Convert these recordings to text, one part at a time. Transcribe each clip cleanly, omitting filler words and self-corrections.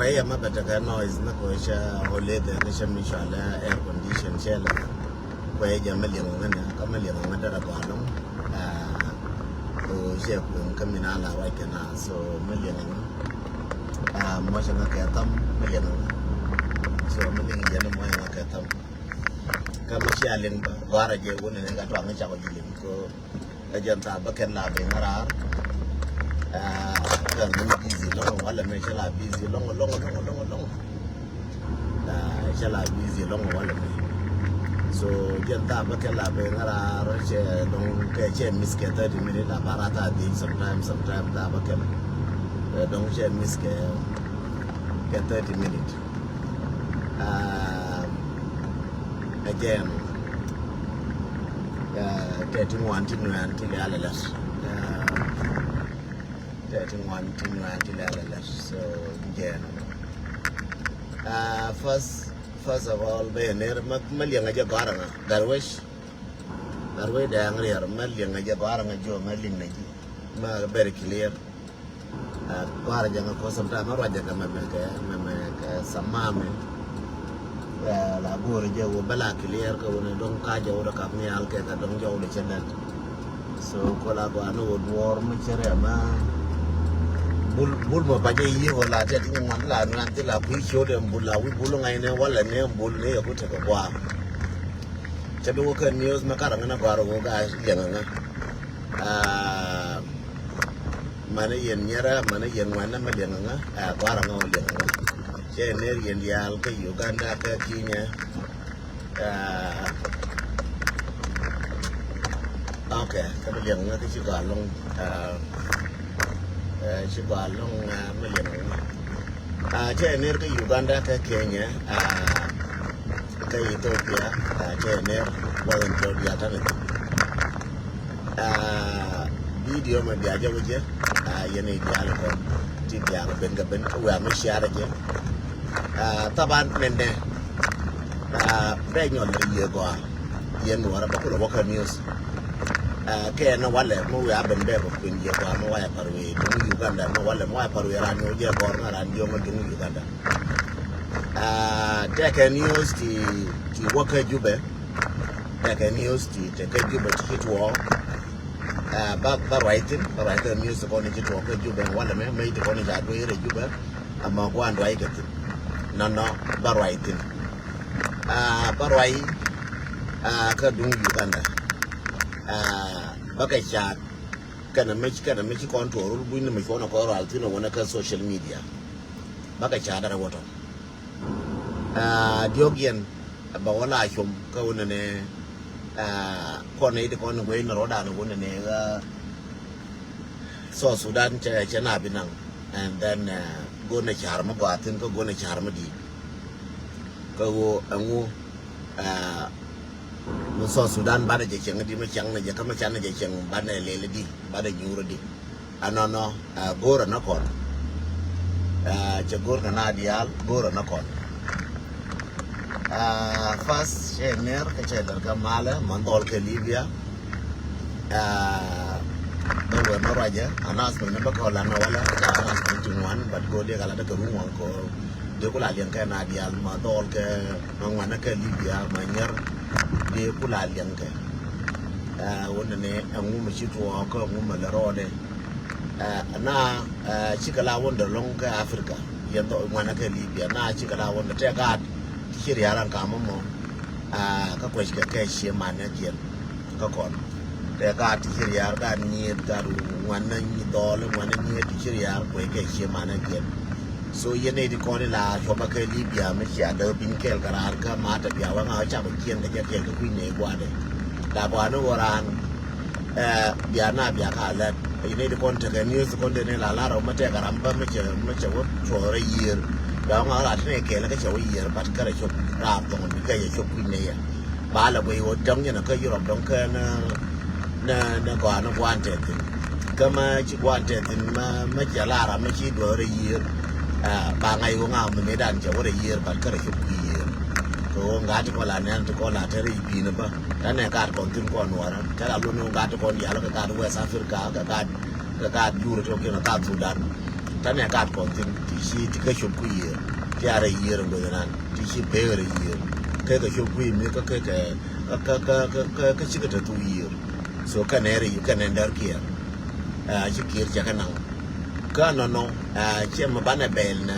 kwa hiyo mabata noise na kuisha holede kisha mishala air condition shela kwa hiyo jamali ngana kama ile ngana da balo o je ku kamina la wa kana so mali ngana mo sha na ka tam mali ngana so mali ngana mo ya ka tam kama shi alin ba wara je wona ne ga to an cha ko jilin ko ajanta bakan la be ngara kan mun busy long wala me shala busy long shala busy long wala me so janta bakala be ngara roche long ke che miske 30 minutes la barata di sometimes da bakala donc che miske ke 30 minutes again getting one to know until alalas getting one to know until alalas so again first of all be ner maliang aja barang darwish da ngriar maliang aja barang jo maling naji ma very clear par jangan ko samta ma raja ka samame la bor je wo bala clear ka wona don ka jaw da ka mi al ke ka don jaw de chendat so ko la ko anu wor mu chere ma bul mo baje yi wala te tin ngam la nan te la ku show de bul la wi bul ngai ne wala ne bul ne ko te ko kwa te do ka news ma ka ngana garo go ga yana mana yen nyara mana yen wana ma yana gwara ngo yana che ne yen yal ka Uganda ka Kenya okay ka yana ka shi ga long Shibalong million. Chener ka Uganda ka Kenya, ka Ethiopia, chener walang Ethiopia tanit. Video man dia jago je, yan ay dialog ko, tidiang ben uwa mo siya je. Taban nende, benyon riye ko, yan wala ba kulo waka news. Kaya na wale mo ya bende ko pinje ko mo ya parwe dungu Uganda no wale mo ya parwe rani oje ko na rani yo dungu Uganda take news ti waka jube take news ti take jube ti to ba writing news ko ni ti to ko jube wale me ti ko ni ja do ire jube ama ko ando ay ket no ba writing ka dungu Uganda baka chat kana meki control bu ni meki wona ko ral tino wona ka social media baka chat dara woto diogien ba wala shum ka wona ne ko ne de ko ne we na roda no wona ne ga so Sudan che na binang and then go na char ma ba tin ko go na char ma di ko wo angu so Sudan bada je cheng di ma chang na je kama chan na je cheng bada lele di bada nyuro di anono gora na kon je gora na dial gora na kon fast chener ka chener ka mala mandol ke Libya bawa na raja anas na ba ko la na wala anas tungwan but go de kala da ka ruwan ko de ko la lian ka na dial mandol ke ngwana ka Libya manyer de kula lianke wanda ne angu mashi to ko angu malarode na chikala wanda longa Africa yando mwana ka Libya na chikala wanda te ga shirya ran ka mamo ka kwashi ka kai shi mana jiyan ka kon te ga shirya ga ni da wannan ni dole wannan ni shirya ko kai shi mana jiyan so yene di kone la shoba ka Libya me sia da pinkel karar ka mata biya wa nga cha ba kien da ke ka kuine gwade da ba no waran biya na biya ka la yene di kon ta ga news kon de ne la ro mate garamba me che wo chore yir da nga la ne ke la ka che wo yir bat ka ra shop ra to ni ka ye shop kuine ya ba la we wo dong ne ka Europe dong ka na gwa no gwante kama chi gwante ma cha la ra me chi do re yir ba ngai ko ngam me dan je wo de year ba ka re ku year ko ngati ko la nan to ko la tere bi ne ba dan ne ka ko tin ko no ara ka la lu no ngati ko ya la ka West Africa ka juro to ke na ka Sudan ท่านเนี่ยการก่อนที่ชี้ที่ก็ชมกุยที่อะไรเยอะเลยนั่นที่ชี้เบอร์เยอะก็ชมกุยมีก็ชี้ก็จะตัวเยอะso kan ere you kan endar kier ji kier ja kan ka no che ma bana bel na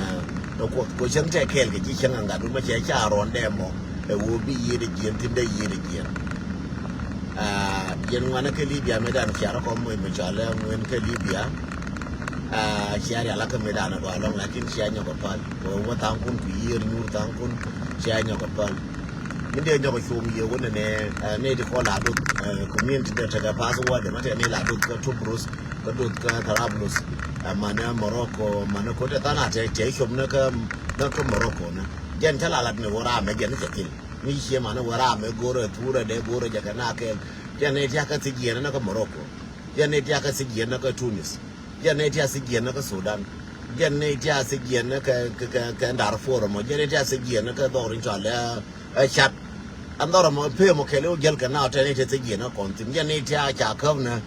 to ko chen te kel ke ji chen anga du ma che cha ron de mo e wo bi yire jien tinde yire jien yen wana ke libya me dan kiara ko mo me chala ngwen ke libya chiari ala ke me dan do along lakin chia nyo ko pal ko wa tang kun ku yir nur tang kun chia nyo ko pal India nyo ko shum ye wona ne di ko la do community da ta pass wa da mata ne la do ka Tobruk ka do ka Trablus mana Morocco mana ko ta na te shum na ka Morocco na jen ta la ne wora me jen ta til ni she mana wora me goro tura de goro ja kana ke jen ne ta ka tigiye na ka Morocco jen ne ta ka tigiye na ka Tunis jen ne ta tigiye na ka Sudan jen ne ta tigiye na ka Darfur mo jen ne ta tigiye na ka Dorin Chale chat andora mo pe mo kele o gel kana ta ne te tegi na kontin ya ne ta cha kavna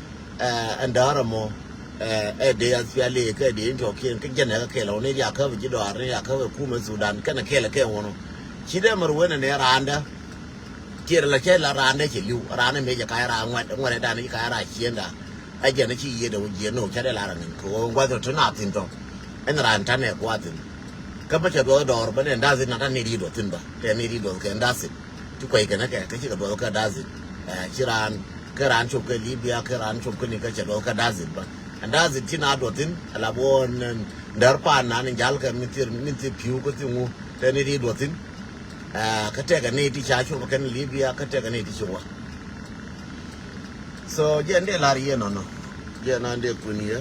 andara mo de asfiale ke de into ke gena ka kele ne ya kav ji do arne ya kav ku me Sudan kana kele ke wono shi da mar wona ne randa kira la ke la randa ke liu rana me ya ka ra ngwa da ne ka ra chienda a je na chi ye de je no cha de la ran ko ngwa to na tin to en ran ta ne kwa tin ka ba cha do ba ne ndazi na ta ne ri do tin ba te ne ri do ke ndazi tu kwai kana ke ka do ka dazi kiran karan chop ke libya karan chop ke ni ka do ka dazi ba ndazi tina do tin ala bon dar pa na ne jal ka mitir piu ko tingu te ne ri do tin ka te ka ne ti cha chop ke libya ka te ka ne ti chwa so je nde la ri no je na nde kunia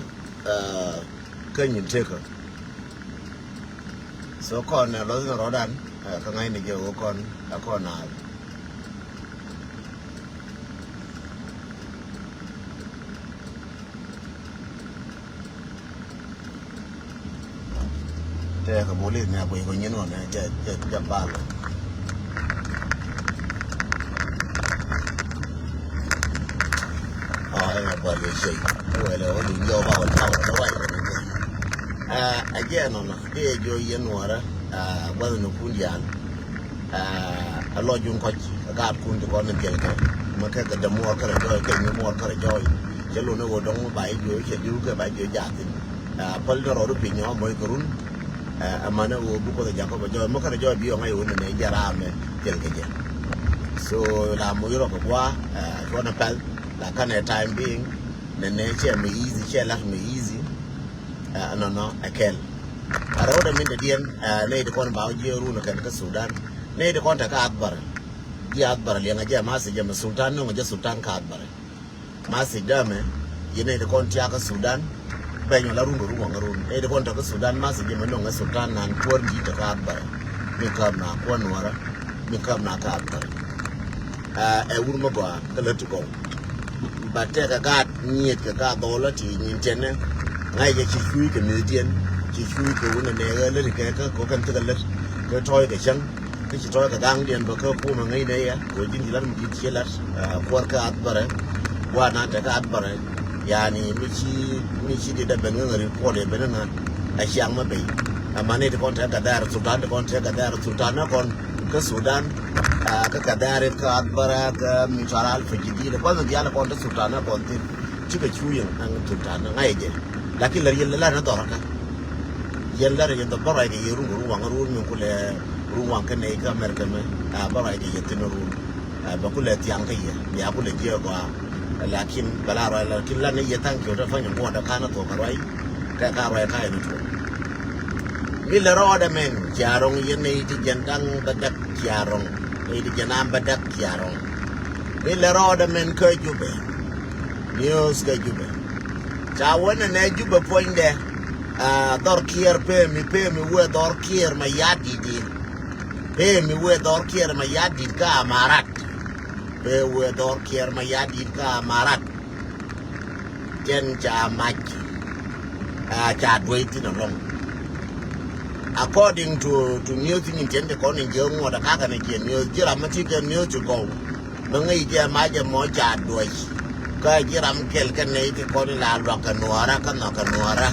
ka nyin te ka so kon lo zin rodan ka ngai ne je kon na te ka boli ne apo ko nyino ne je bal ya ba le sei wala o ni yo ba ko ta wa wa again no de jo yen wara wa no kundian a lo jun ko ga kun ko ne gel ka ma ka da mo ka jo ke ni mo ka jo je lo ne wo dong ba jo che du ka ba jo ja tin pal do ro pi nyo mo ko run amana wo bu ko da ko ba jo mo ka jo bi o ngai wona ne jara me gel ke je so la mo yo ko kwa ko na pal la kana time being ne che me easy che la me easy no akel aroda min da dien ne de kon ba je ru na kan ka Sudan ne de kon ta ka akbar le ngaje ma se je sultan no je sultan ka akbar ma se dame yene de kon ti ka Sudan ba nyo la ru ngaru ne de kon ta ka Sudan ma se je no nga sultan nan por ji ta ka akbar mi kam na ko nwara mi kam na ka akbar wur mo ba ka le to go ba te ka ga niet ka ga do la ti nyin tene ngai je chi chui ke mi dien chi chui ke wona ne ga le ke ka ko kan ta le ke toy ke chang ke chi toy ka gang dien ba ka pu ma ngai ne ya ko jin dilan mi chi la ko ka akbar wa na ta ka akbar yani mi chi de da ben ngari ko le ben na a chiang ma be amane de kon ta ka dar Sudan de kon ta ka dar Sultan na kon ka Sudan ka dar ka akbar ka mi charal fajidi de ko ya la kon ta Sultan na kon tin chi ka chu yang ang Sultan na ngai je lakin la yella la na doraka yella re yenda bara ke yiru ruwang mi ko le ruwang ka ne ka mer ka me bara ke yetin ru ba ko le tiang ka ye ya ko le je ko lakin bala ra lakin la ne yetan ko ta fa nyu mo da kana to ka rai ka rai ka ni to mi le ro da men jarong ye ne ti jendang badak jarong ne ti janam badak jarong mi le ro da men ko jube news ka jube cha wona ne jube poinde dor kier pe mi we dor kier ma yadi di pe mi we dor kier ma yadi ka marat pe we dor kier ma yadi ka marat jen cha mach cha dweit no long according to news in tende ko ne je ngo da ka ne je news jira mati ke news to go no ngai je ma je mo cha dweit ka jiram kel kan ne ti ko la lo ka nuara kan no ka nuara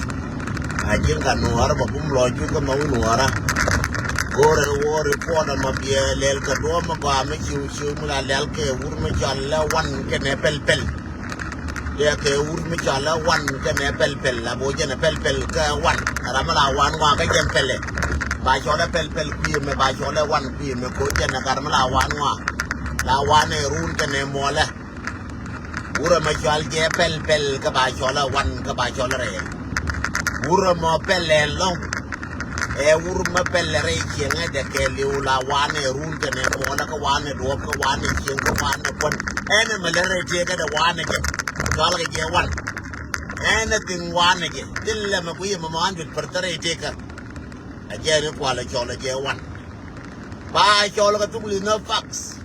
ajin ka nuar ba bum lo ju ka no nuara gore wo report ma bie lel ka do ma ba me chiu mu la lel ke ur me challa wan ke ne pel ya ke ur me chala wan ke ne pel la bo je ne pel ka wan ara ma la wan wa ka jem pelle ba chola pel pi me ba chola wan pi me ko je na gar ma la wan wa la wan e run ke ne mo la ura ma chal je pel ka ba chola wan ka ba chola re ura mo pelle long e ur ma pelle re che ne de ke li la wan e run ke ne mo la ka wan e do ka wan e chen ka wan e kon ene ma le re je ka de wan e Kalau kerja wan, anything wan aja. Dilla makuye maman bil pertera iteka. Aja ni kuala chola kerja wan. Ba chola katugli na fax.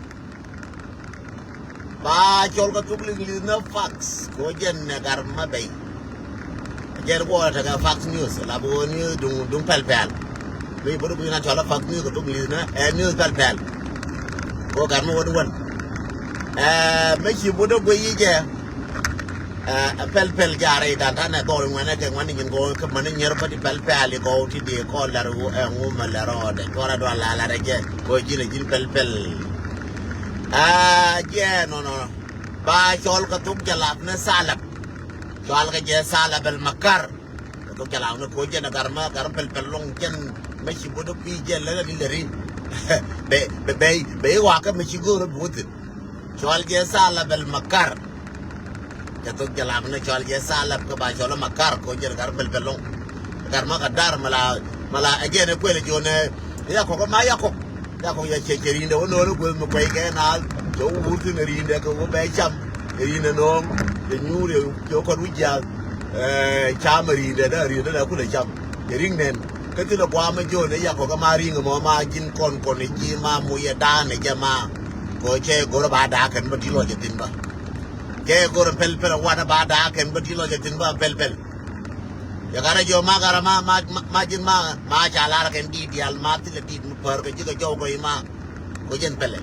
Ba chola katugli na fax. Kojen negar mabay. Aja ni kuala taga fax news. Labo ni dung pel. Ni bodo punya chola fax news katugli na news pel. Ko karma wan. Meski bodo kuye je. Pel jare dan tane do ngwana ke ngwani ngo ke mane nyer pati pel go ti de ko la ru ngu ma la ro de ko ra do la je ko jine jin pel je no ba chol ka tuk jalap na salab chol ka je salab al makar ka tuk jalap na ko je na garma gar pel long jen me chi bodo pi je la ni ri be wa ka me chi go ro but chol je salab al makar Jatuh jalan mana jual je salap ke baju lo makar ko je gar belong gar ma kadar mala aje ne kwele jone ya ko ma ya ko ya cheri ne wono no ko ko ke na jo urtu ne rinde ko be cham rinde no de nyure jo ko ruja cham rinde da ku le cham ring nen ke ti lo kwa ma jone ya ko ma ring mo ma jin kon ni ji ma mu ye da ne jama ko che go ba da kan ma ti lo je tin ba ke gore pel wada bada ken batilo je tin ba pel ya gara jo ma gara ma jin ma chala ken di al ma ti le di par ke jiga jo ko ma ko jen pele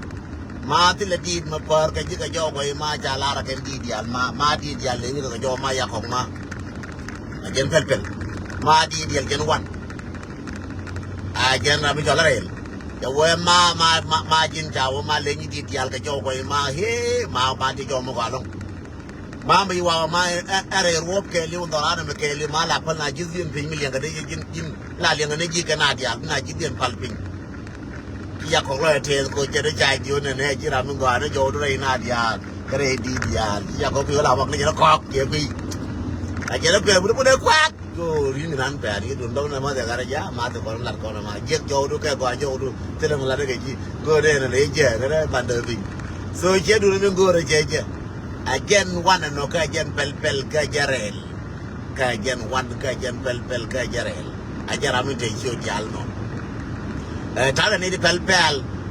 ma ti le di ma par ke jiga jo ko ma chala ken di al ma di al le ni ko jo ma ya ko ma jen pel ma di al jen wan jen na mi jola rel ya we ma jin jawo ma le ni di al ke jo ko ma he ma di jo mo ko long Mama iwa ma ere rob ke li undora na ke li mala pa na jizin pin million ga de jin la li ngane ji kana dia na jizin palpin ya ko ro te ko je de jai dio ne ne ji ra mi ga ne jo do re na dia kare di dia ya ko bi la wa ni ko ke bi a je le pe bu de kwa ko ri ni nan pe ri do ndo na ma de ga ja ma de ko la ko na ma je jo do ke ko jo do te le la de ke ji go de ne le je ne ban de bi so je do ne go re je Again one no kajen pel kajarel kajen one kajen pel kajarel ajara mi te show jal no tala ni pel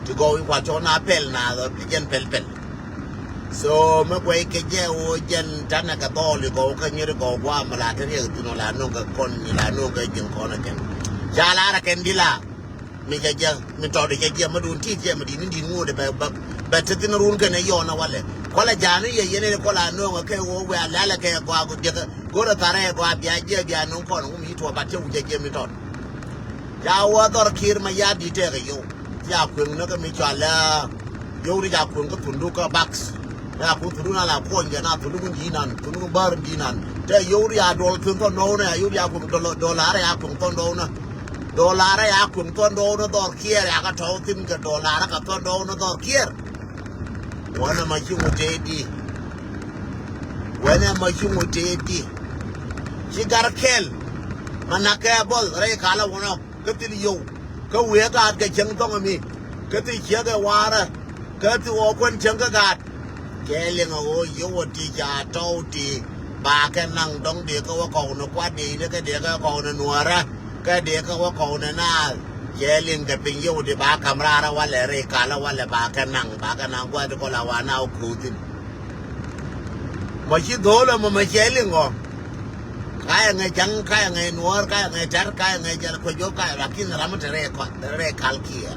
to go wa chona pel na jen pel so me kwe ke je o jen tana ka toli go ka nyir go wa mala te ye tuno la no ga kon ni la no ga jen kon ken jala ra ken dila mi je mi to de je ma dun ti je ma di ni ngo de ba te tin run ke ne yo na wale kola jani ye yene kola no ke wo we ala ke ko agu de ko ra tare ko abia je bia no ko no mi to ba te u je mi ton ya wa dor kir ma ya di te yo ya kun no ke mi chala yo ri ya kun ko tundu ka box ya ku tundu na la ko nge na tundu ngi nan tundu bar ngi nan te yo ri ya dol tun ko no na yo ya ku dollar ya kun ko no na dollar ya kun ko no dor kier ya ka to tin ke dollar ka to no dor kier wana machingu tedi shigar kel manaka bol re kala wono ketil yo ka we ga ga cheng tong mi ketil chia ga wara ketil o kon cheng ga kele ngo yo ti ja to ti ba ka nang dong de ko ko no kwa de ne ka de ka ko no nuara ka de ka ko no na Jelin ke pinggir di bawah kamera wale rekala wale bakanang gua tu kalau wana ukutin. Masih dulu mau jelin kok. Kaya ngejang kaya ngenuar kaya ngejar kaya ngejar kojo kaya lakin ramu rekal kia.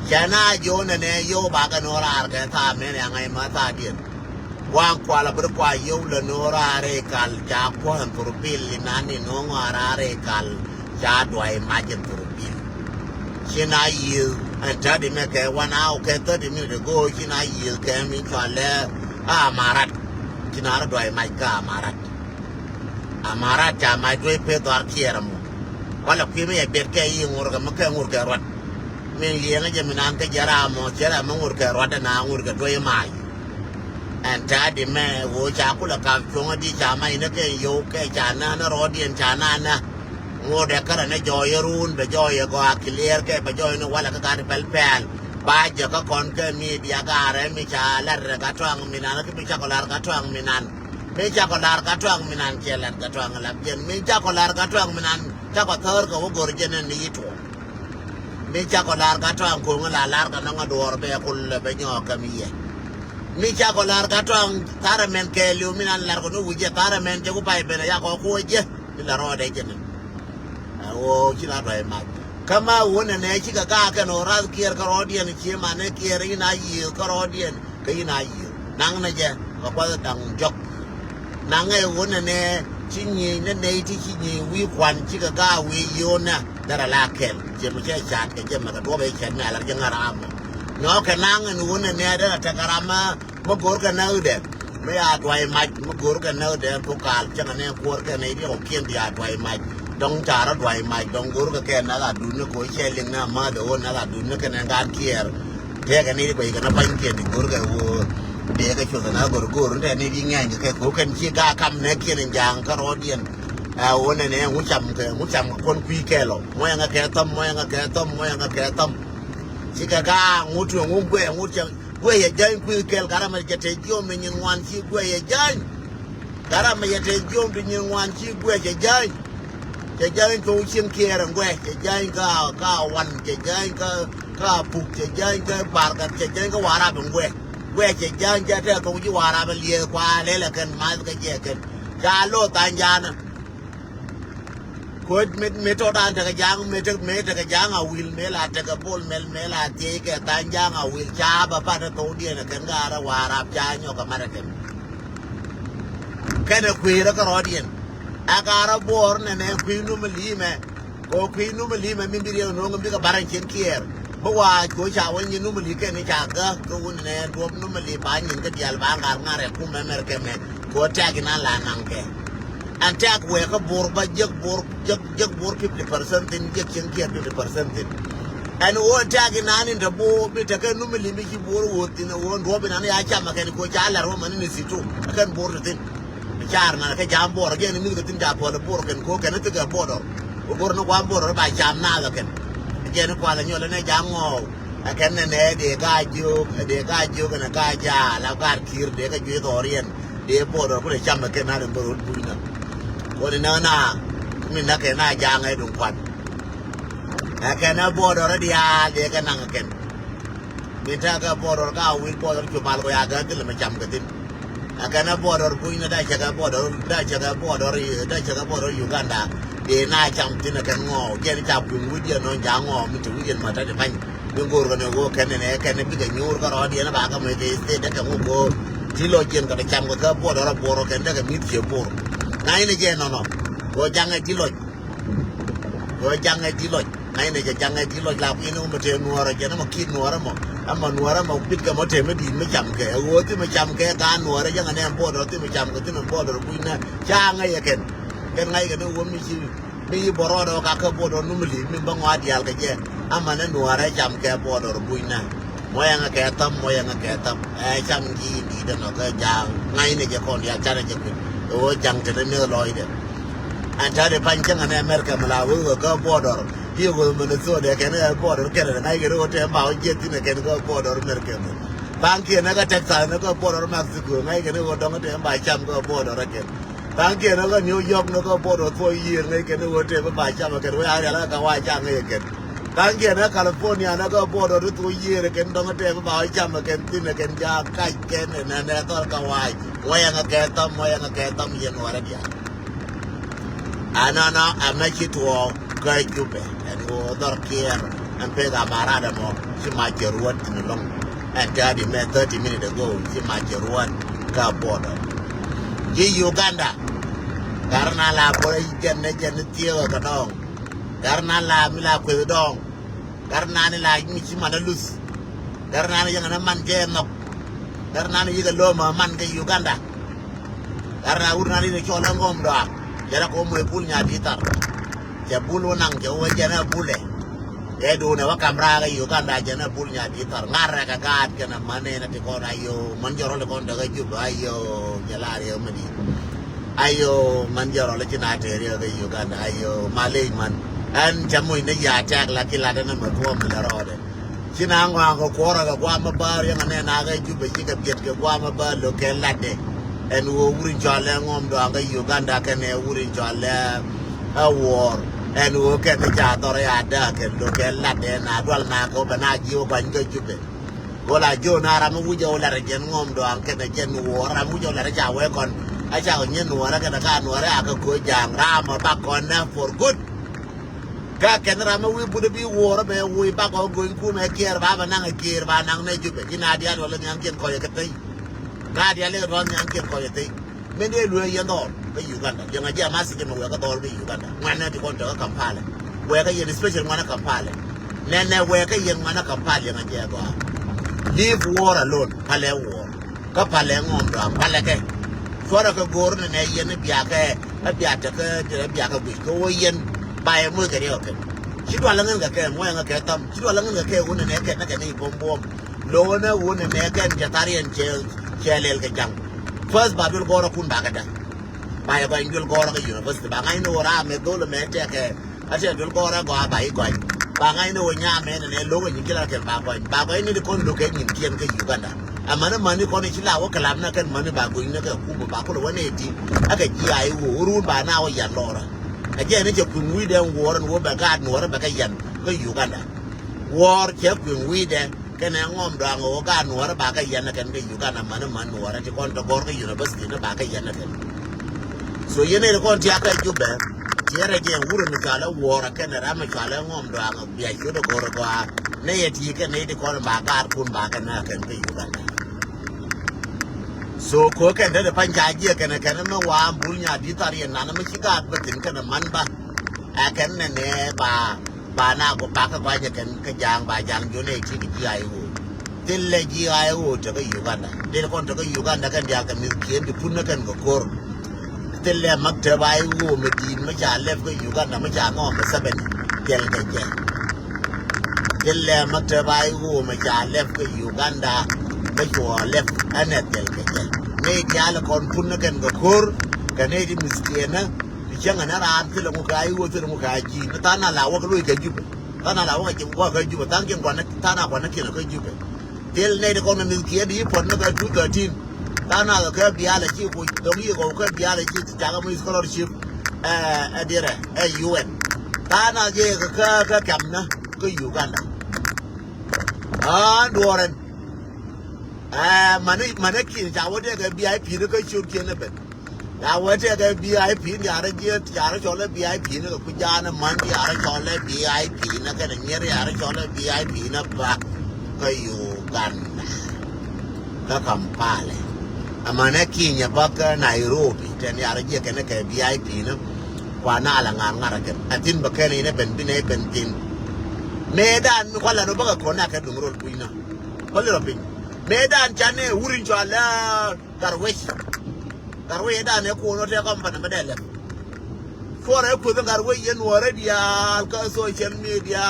Jana jo nene yo bakan orar ke tha mene yang ngai mata dia. One quala berqua yola nora rekal, Jaquan for bill, Nani no rekal, Jadwa imagine for bill. Shina yield and 30 make 1 hour, 30 minutes ago, Shina yield came into a lair. Marat. Chinara do I my car, Marat. Amarata, my great pet or Kieramo. While a female bed carrying or a Makamurka rot. Mainly a Jaminante Jaramo, Jeramurka rot and I would get way my. And Taddy man, which I could have come from a Dijama in a yoke, Janana, Rodi and Janana. More the current joy, the joy of go clear, kept a joy in a Wallaka pal. By Jaka Conquer me, Diagara, Micha, Latratang, Minan, Michacolar Gatang Minan. Michacolar Gatang Minan, Chelat Gatang Lapin, Michacolar Gatang Minan, Tacoturgo, Gorgon and Nito. Michacolar Gatang, Kungala, Larga, Nangador, Beacul, Benyo, Camille. Michacolar Gatang, Taraman, Luminan, Largo, which a Taraman, Jacopai, Benayaco, in the road agent. Oh, she not very much. Kama wuna ne chika ka no raz kier karodian chima ne kier ina yield karodian ka ina yield nang na je ka kwa dang jok nang e wuna ne chinyi ne ti chinyi wi kwan chika ka wi yona dara la kel je mu che chat ke je ma ka do be chen na la je ngaram no ka nang ne wuna ne da ta karama mo gor ka na de me a twai mai mo gor ka na de to kal che ne kor ka ne ri o kien dia twai mai Don't chara dry my don't go to Canada, do not go shelling now, mother, or another, do not can and care. Take an idiot, you can find it, Gurga, who take a children, I go to go and anything, and you can see come naked and young Carodian. I want an end which I'm con quickelo, Moyanga Catum, Moyanga Catum, Moyanga Catum. Chicaga, Mutu, Mugwe, where a giant quickle, Garama get a jump in one cheap way a giant. Garama get a jump in one cheap way a giant. Cái giant to chiên kia rằng quê cái giant ka one cái giant ka phục cái giant ka bar cái giant ka wara bằng quê cái giant cái theo công chí wara bên lìa qua lấy là cần mai cái gì cần cha lô tan gia nè quên mẹ cho tan cái giang mẹ cái giang à will mẹ là cái bol mẹ là chế cái tan giang à will cha bà phát nó tổ điện là cần gara wara cha nhau cái mà cái nó quỳ đó cái rõ điện Agara born and then Queen Numalime, or Queen Numalime, maybe you know, big a barankin care. But why go out when you normally can chaga, go in and drop normally buying in the Yalbanga, Pum American, go attacking a lananke. And tag work a board by jug board 50% in Jackson care 50%. And all tagging on in the board, but I can normally make you board in a one robin and I can go Chala Roman in the situ. I can board it in. Charna cái jam bor again in the tin japo the bor can go can it a border or no one border by jam now again again quite a new and a jam all I can an head a guy joke and a guy jar la got killed they can get orient the border put a jam again out of border what in na I mean I can I jang I don't want I can a border already they can again we take a border cow will border to Malgoya till the jam get I can border Puina Dachaga border Uganda. They night jumped in a can get it up with you no Jango, Mr. William Matadifine. You go to work and I can be the new Carodian back of the state that can go. Tilogian got a jam with a border of Boro can take a meet your board. 9 again or no. Go Janga Tilot. Go Janga Tilot. 9 is a Janga Tilot, Lapino, Matanora, General Kid Noramo. I'm on Waramo, Pitcamote, maybe Michamke, a word to Michamke, Gan, or a young and border to Michamke, border, Winner, Chang again. Can I get a woman? Me, Borodo, Kaka border, normally, Mimbangwadi Algaje, I'm an Nuara Jamke border, Winner. Moyanga Catam, I shall need another jam, 9 Japon, Yachanajan, or junk to the mill Lloyd. And Taddy Panchang and America, Malawi, go border. Here will Minnesota can have border Canada, and I get over about getting a can go border American. Banky and I got Texas, and I go border Mexico, and I can go down to by Cham go border again. Banky and I got New York, no go border for a year, and I can do whatever by Cham again, where I like a white Cham again. Banky and I California, and I go border to 2 years again, don't have about Cham again, Tin again, Jack, Kite, and I thought Hawaii. Why am I get them, you know what I did. And now I make it to all. Jube and go other care and pay the Maradamo. She might get what in the long and daddy met 30 minutes ago. She might get what ka border ye Uganda karna la boy jenne tiyo ka dong karna la mila ko dong karna ni la mi ci mana lus karna ni yang na man je nok karna ni yiga loma man ke Uganda karna urna ni chola ngom do jara ko moy bul nya ditar ja bulu nang ja wa jana bule do ne wa kamra ga Uganda jana bul nya ditar ngara ka gat kana mane na ti ko na yo man joro le kon daga ju ayo jalare yo mani ayo man joro le china te re ga Uganda ayo malay man an jamu ne ya tak la ki la na ma ko mi la rode china ngwa ko kora ga kwa ma ba ya ne na ga ju be ga biet ga kwa ma ba lo ke la de en wo wurin jole ngom do ga Uganda ka ne wurin jole a war en wo ke te ja to ya da ke lo ke la de na dwal na ko ba na ji o ban ga ju be wala jo na ra mu jo la re gen ngom do an ke ne gen wo ra mu jo la re ja we kon a ja nyen no ra ka ka no ra ka ko jang ra ma ba kon na for good ka ken ra ma wi bu de bi wo ra be wi ba ko go ku me kier ba na kier ba na ne ju be ina dia do le nyang ken ko ye ke te na dia le ro nyang ken ko ye te me ne lu ye no be Uganda ye nga ja ma si ke mo we ka do be Uganda ngwana ti kon to ka Kampala we ka ye special ngwana Kampala ne we ka ye ngwana Kampala nga ja go leave war alone pale war ka pale ngom do pale ke fora ka gor ne ye ne bia ke bia ta ke bia ka bi ko yen bài mươi cái điều chỉ toàn là ngân cái mỗi người cái tâm chỉ toàn là ngân cái uốn này cái nó cái này bom lô nó uốn này cái jatarian che lel cái jang first babul gora kun baga da bài ba ingul gora cái university ba ngai no ra me dole me che cái ache dul gora go ba i ko ba ngai no nya me ne lo ko nyikila ke ba ko ni kon lo ke nyin kien ke Uganda amana mani ko ni chila wo kalam na kan mani ba go ni ka ku ba ko lo ne ti aka ji ai wo ru ba na wo ya lora again ni je kun wi den war no ba ga no ra ba ka yan ko Uganda war je kun wi den kan ngom do ngo ga no ra ba ka yan kan ke Uganda man no ra ti kon to gor ke university na ba ka yan kan so yene ko ti aka ju be ti ra je wuro ni ka la war kan ra ma ka la ngom do ngo bi ai do gor ko ne ye ti ke ne ti kon ba ga kun ba ka na kan ke Uganda so ko kan da panja je kan ma wa bulnya di tari na na mi ga batin kan man ba a kan ne ba na ko ba ka kwaje kan ka jang ba jang jo ne ti ji ai wo tille ji ai wo to ga Uganda de kon to ga Uganda kan ya kan mi kien di punna kan ko kor tille makta ba ai wo mi din ma ja lef ga Uganda ma ja no ma saben tel ga je tille makta ba ai wo ma ja lef ga Uganda ba ko lef ana tel ga je ne dia la kon punna kan ga kor kan ne di miskiena di changa na ran ti lo ga ai wo ti lo ga ji ta na la wa ko lo ga ju ta na la wa ga ju ta ngen kwa na ta na kwa na ki ga ju tel ne de kon miskiena di pon na ga ju 13 ta na ga biya la ki ko do yi ko ka biya la ki ta ga mu scholarship dire UN ta na je ka kam na ko Uganda doren mana ki ja wode ga VIP ne ka shur ke ne be ya wode ga VIP ne ara je ara chole VIP ne ku jana man di ara chole VIP ne ka ne re ara chole VIP ne ba ka Uganda ka Kampala amana ki nya ba ka Nairobi ten ara je ka ne ka VIP ne kwa na ala ngara ke atin ba ka ne ben bin tin medan ko la no ba ko na ka dum rol buina ko le robin medan chane wurin jwala garwe da ne ko no te company medele fore ko da garwe yen wore dia ka social media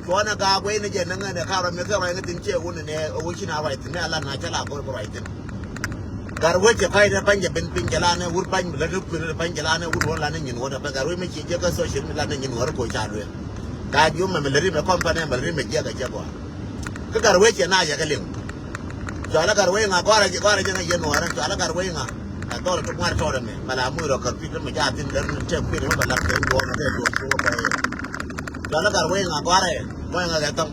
ko na ga gwe ne je nan ne ka ro me ka ro ne tin che won ne o shi na right ne ala na chala ko right garwe ke kai da banje bin jala ne wur ban la ku ne ban jala ne wur wala ne nyin wona ba garwe me ke je ka social media ne nyin wore ko chalo ka ju me le ri me company me ri me je ga je ko ka garwe ke na ya ga ling jala garwe nga gora je na yen wara jala garwe nga ka dole to mar to me mala mu ro ka pi me ja tin der te ku ne ba la ke do na de do ko ba jala garwe nga gora mo nga ga tam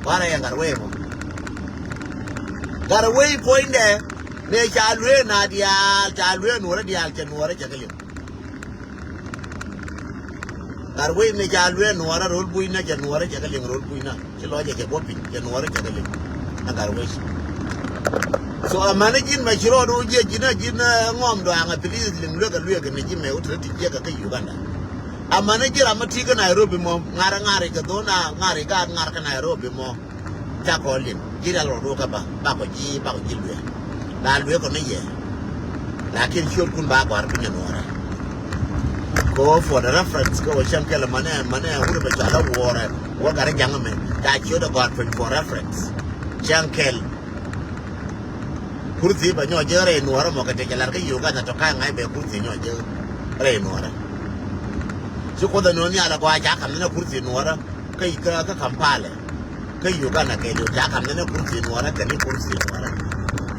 gora ya garwe poinde ne jalwe na dia jalwe no ra dia ke no ra je ke garwe ne jalwe no ra rol buina je no ra je ke rol buina ke lo je ke bopi je no ra je ke na garwe so a managing ma chiro do je jina ngom do anga please lim lo ka luye ka ne jime utre ti je ka Uganda a manager amati ka Nairobi mo ngara ka do na ngari ka ngar ka Nairobi mo ta ko lin jira lo do ka ba ko ji luye la luye ko ne ye lakin shol kun ba gwar pinya nora go for the reference go shankela mane hu ba chala wore wa gara jangame ta choda gwar for reference shankel kursi ba nyo jere nuara mo ka te jalar ka Uganda to ka ngai be kursi nyo jere nuara su ko da no ni ala kwa ja kam na kursi nuara kai ka Kampala kai Uganda kai do ja kam na kursi nuara ka ni kursi nuara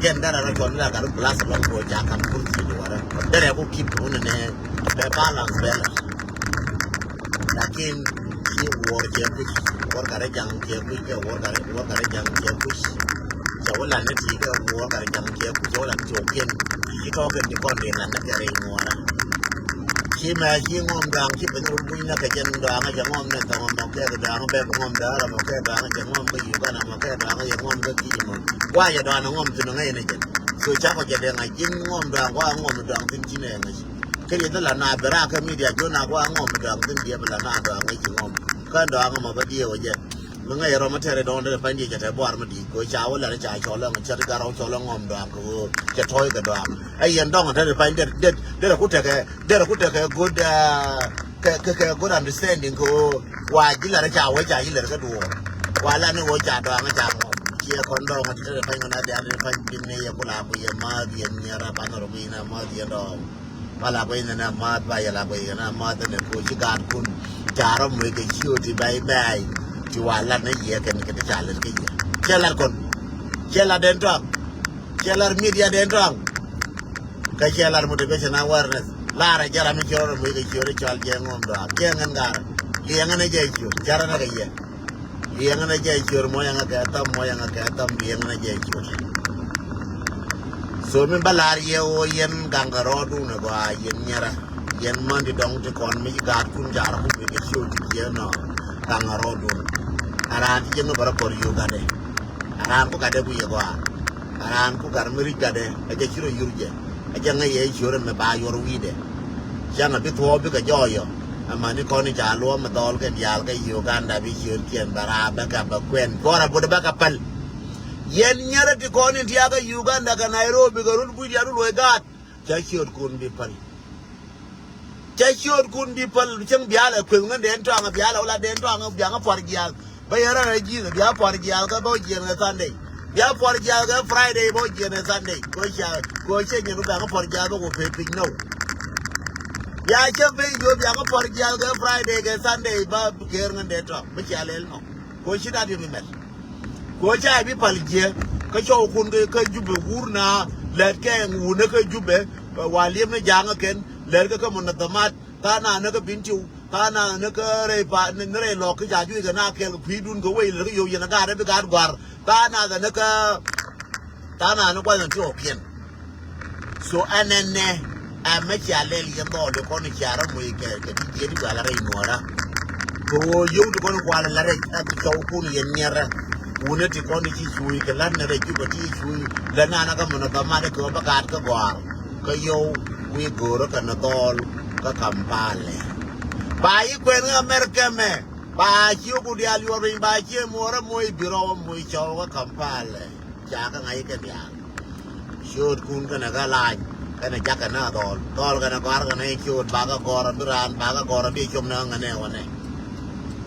yen dara na ton la ka plus long ko ja kam kursi nuara dare ko keep on ne be balance lakin si war je ku war ka jang je ku ke war ka jang je ku wala na ti ga wo ga jam ke ku so la jo ken ki to ke ni kon de na na re mo ra ki ma ki ngom dang ki ben ru na ka jen da nga ngom na ta ngom ke da nga be ngom da ra mo ke da nga ngom ke yu ga na mo ke da nga ngom ke ki mo wa ya da na ngom tu na ngai ne jen so cha ko je de nga jin ngom da wa ngom da tin ji ne nga ke ye da la na bra ka media jo na wa ngom da tin dia bla na da nga ji ngom ka da nga mo ba die wo je ngay rồi mà theo đó để phải đi cho bỏ mà đi coi cháu là nó chạy cho lăng cho cái rau cho lăng ngầm đoàn của cho thôi cái đoàn ai yên đông thế phải để là cút cái good understanding của và chỉ là nó chào với chạy chỉ là cái đùa và là nó ngồi chào đoàn nó chào chia con đông mà thế phải ngon để phải bên này cũng là bây giờ mà điền nhà ra bán rồi bây giờ mà điền đó mà là bây giờ là mà bây giờ là bây giờ là mà thế này cô chỉ gan kun chả rồi mấy cái chiêu thì bay bay jualan aja kan kita jalan ke dia. Jalan kon. Jalan dendrong. Jalan media dendrong. Ke jalan motivation awareness. Lara jalan mikir mu ke jore jal jengom do. Jangan gar. Liangan aja itu. Jalan aja ya. Liangan aja itu mo yang agak atam liangan aja itu. So min balar ye o yen gangaro du na ba yen nyara. Yen man di dong te kon mi ga kun jar ku ke show ti no. Gangaro du. Aran ti jengo bara kor Uganda aran ko gade bu yego aran ko gar meri gade aja chiro yurje aja ngaye chiro me ba yor wide jana bi to bi ka joyo amani ko ni jalo ma dol ke dial ke Uganda bi chiro kien bara ba ka ba kwen kora bu ba ka pal yen nyara ti ko ni tiaga Uganda ka Nairobi ga rul bu ya rul we gat ja chiro kun bi pal Chashot kun di pal chang biala kwen ngan den to ang biala wala den to ang bianga por gial bayara na ji na bia por gial ka bo ji na Sunday bia por gial ka Friday bo ji na Sunday ko che ni ba ka por gial ko pe pin no ya che pe yo bia ka por gial ka Friday ka Sunday ba ker ngan den to ba cha lel no ko shi da di mi mel ko cha bi pal je ka cho kun ka jube hurna let ke ngu na ka jube walim na janga ken lerga ka mun tamat kana na ka bintiu kana na ka re pa ne re lo ka ja ju ga na ke phi dun ko wei le yo ya na ga re ga gwar kana da na ka kana na kwa na ti opien so anene a me cha le li ndo de ko ni cha ra mu ke ti di ga la re no ra ko yo de ko kwa la re ta ko ku ni nyera une ti ko ni chi chui ke la na re ju ba ti chui la na ka mun tamat ko ba ka gwar ka yo we go to Canadol, Kampala. By when America me, by you could yell your ring by you more and more bureau, which over Kampala. Jack and I can yell. Shoot Kunkanaga line, and a jack another, Dolgan a shoot Baga Gora, Duran, Baga Gora, Bishop Nung and Ewane.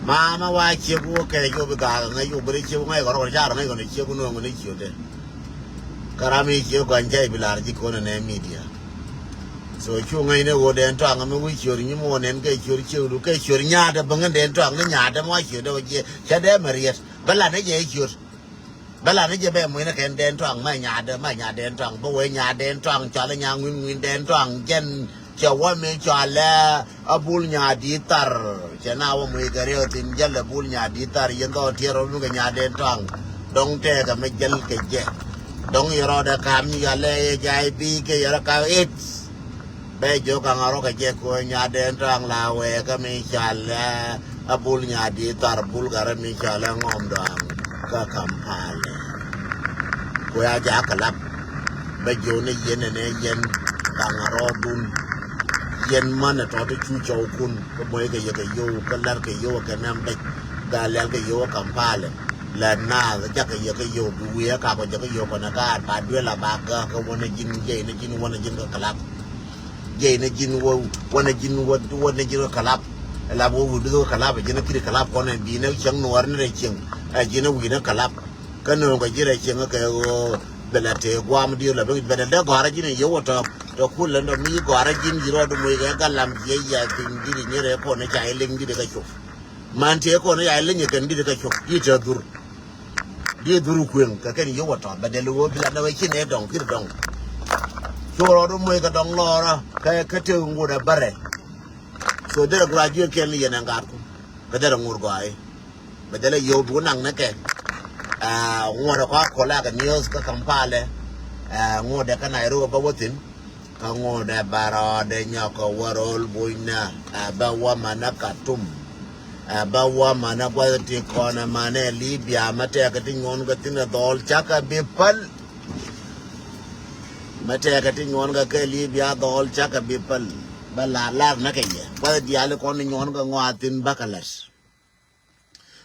Mama, why you okay, you be garden, you bridge you may or jar, I'm going to shoot no one issue. Karami, you can jay Bilarjicon and media. So chu ngai ne wo den twang me wi chur ni mo nen ke chur chu ke chur nya da bang den twang ne nya da mo chur do je cha de mariet bala ne je chur bala ne je be mo ne ken den twang ma nya den twang bo we nya den twang cha le nya ngin den twang jen cha wa me cha le abul nya di tar cha na wa mo ga re tin je le bul nya di tar yen do ti ro mu ga nya den twang dong te ga me jel ke je dong yoro da kam ni ga le jai bi ke yara ka it Bejo kangaro kaje ko nyade entang lawe kami chala abul nyadi tarbul gara mi chala ngomdang ka Kampala ko ya ja kalap Bajone yen and yen Bangarodun yen mana to the chucho kun moega yo kalarka yo kanam galalka yo kampale la na jaka yo buya ka ko jaka yo kona ka pa dwela baga ka wona jin je na jin wona jin kalap je na jin wona jin kalap la bo du kalap jina kiri kalap kona bi na chang nuar ne ching a jina wi na kalap kanu ga jira ching ka yo belate gwam dio la be da gara jina yo to kullun da mi gara jin jiro do mo ga galam je ya tin diri nyere ko na cha ilin di daga chof man te ko na ya ilin kan di daga chof ita dur di duru kwen ka kan yo wata badal wo bila da wai kine don kir don choro do mo ga don lora ka te nguda bare so da graduate ken yana ngar ko ka da ngur go ai badal yo bu nang na ke ngoda ko la ga news ka kampale ngoda ka Nairobi ba wotin ka ngoda bara de nyako warol boina bawa mana katum bawa mana kwati kona mana Libya mate akati ngon ga tin dol chaka bipal mate akati ngon ga ke Libya dol chaka bipal bala la na ke ya kwa diale kon ngon ga ngwatin bakalas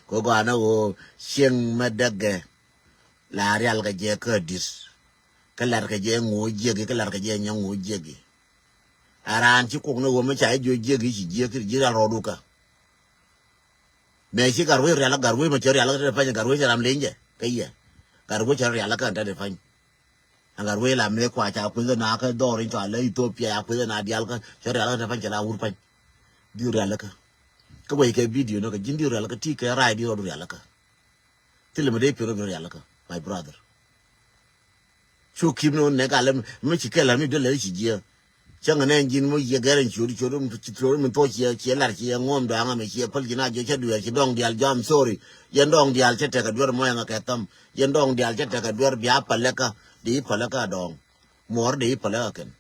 ko go ana go sing madage la real ga je ka dis kalar ka je ngo jegi kalar ka je nyango jegi aran ci ko no go ma cha jo jegi ci je ki jira roduka me ci garwe real garwe ma ci real ka fa garwe ram lenje kayya garwe ci real ka ta de fa garwe la me kwa cha ku na ka do rin ta le Ethiopia ku na dial ka ci real ka fa la ur fa di real ka ka wai ka video no ka jindi real ka ti ka radio real ka tilme de pero real ka my brother chu kim no ne ka le me ci kala mi de le ci je changa ne jin mo ye garan churi mi to ci lar ci ngom do nga me ci pal gina je du ci dong dial jam sorry yen dong dial ci te ka dur mo nga ka tam yen dong dial ci te ka dur bia paleka di paleka dong mor di paleka ken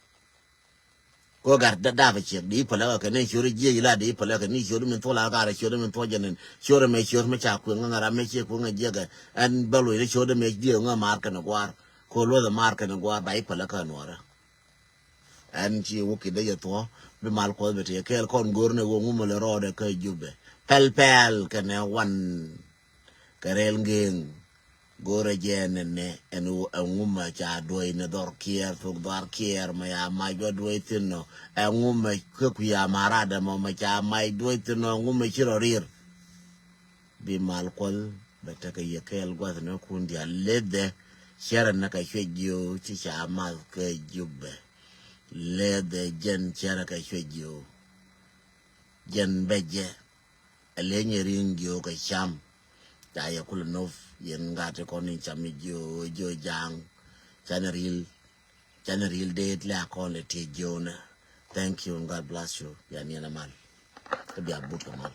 ko gar da ba ci di paleka ken ne churi je ila di paleka ni churi mi to la ga churi mi to jenen churi me cha ku nga ra me ci ku nga je ga an balu ile churi me di nga mar ka na gwar ko lo da mar ka na gwar bai paleka nora an ci wuki da yato be mal ko be te kel kon gorne wo ngumo le rode ka jube pel ka ne wan karel ngeng gore jene ne enu nguma cha doy ne dor kier to dor kier ma ya ma go doy tinno nguma ku ya marada ma cha mai doy tinno nguma chirorir be mal ko be te ka yekel gwa ne kundi alede shera na ka shwejo ci cha ma ka jube le de jen chara ka shwejo jen beje alenye ringyo ka sham ta ya kula nof yen ngate koni chami jo jang chanaril date la kone te jona. Thank you and God bless you yani na mal to be a book mal